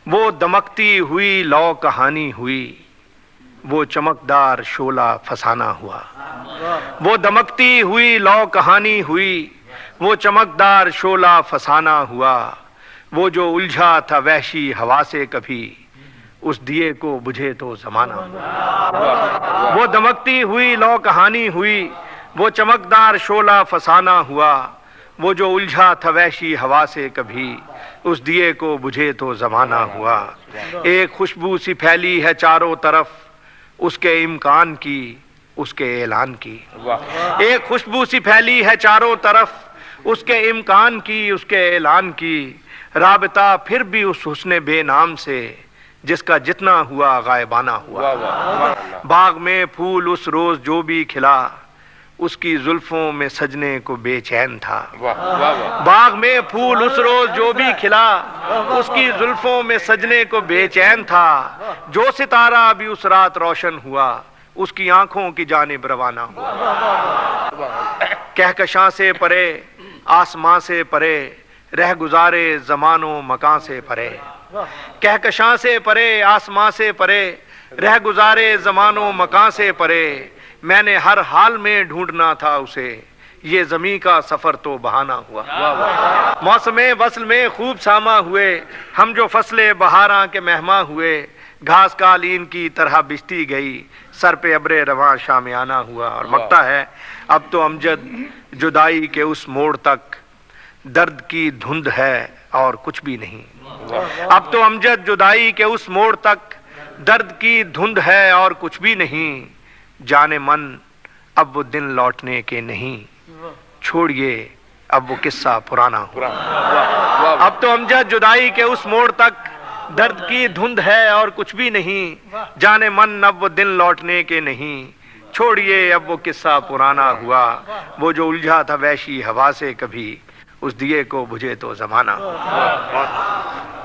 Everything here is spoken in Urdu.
وہ دمکتی ہوئی لو کہانی ہوئی، وہ چمکدار شعلہ فسانہ ہوا۔ وہ دمکتی ہوئی لو کہانی ہوئی، وہ چمکدار شعلہ فسانہ ہوا۔ وہ جو الجھا تھا وحشی ہوا سے کبھی، اس دیے کو بجھے تو زمانہ ہوا۔ وہ دمکتی ہوئی لو کہانی ہوئی، وہ چمکدار شعلہ فسانہ ہوا۔ وہ جو الجھا تھا وحشی ہوا سے کبھی، اس دیے کو بجھے تو زمانہ ہوا۔ ایک خوشبو سی پھیلی ہے چاروں طرف، اس کے امکان کی، اس کے اعلان کی۔ ایک خوشبو سی پھیلی ہے چاروں طرف، اس کے امکان کی، اس کے اعلان کی۔ رابطہ پھر بھی اس حسن بے نام سے، جس کا جتنا ہوا غائبانہ ہوا۔ باغ میں پھول اس روز جو بھی کھلا، اس کی زلفوں میں سجنے کو بے چین تھا۔ باغ میں پھول اس روز جو بھی کھلا، اس کی زلفوں میں سجنے کو بے چین تھا۔ جو ستارہ بھی اس رات روشن ہوا، اس کی آنکھوں کی جانب روانہ ہوا۔ کہکشاں سے پرے، آسماں سے پرے، رہ گزارے زمان و مکان سے پرے۔ کہکشاں سے پرے، آسماں سے پرے، رہ گزارے زمان و مکان سے پرے۔ میں نے ہر حال میں ڈھونڈنا تھا اسے، یہ زمیں کا سفر تو بہانہ ہوا۔ موسم وصل میں خوب ساما ہوئے، ہم جو فصل بہاراں کے مہماں ہوئے۔ گھاس قالین کی طرح بچتی گئی، سر پہ ابر رواں شامیانہ ہوا۔ اور مکتا ہے اب تو امجد جدائی کے اس موڑ تک، درد کی دھند ہے اور کچھ بھی نہیں۔ اب تو امجد جدائی کے اس موڑ تک، درد کی دھند ہے اور کچھ بھی نہیں۔ جانے من اب وہ دن لوٹنے کے نہیں، چھوڑیے اب وہ قصہ پرانا ہوا۔ اب تو امجد جدائی کے اس موڑ تک، درد کی دھند ہے اور کچھ بھی نہیں۔ جانے من اب وہ دن لوٹنے کے نہیں، چھوڑیے اب وہ قصہ پرانا ہوا۔ وہ جو الجھا تھا وحشی ہوا سے کبھی، اس دیے کو بجھے تو زمانہ ہوا۔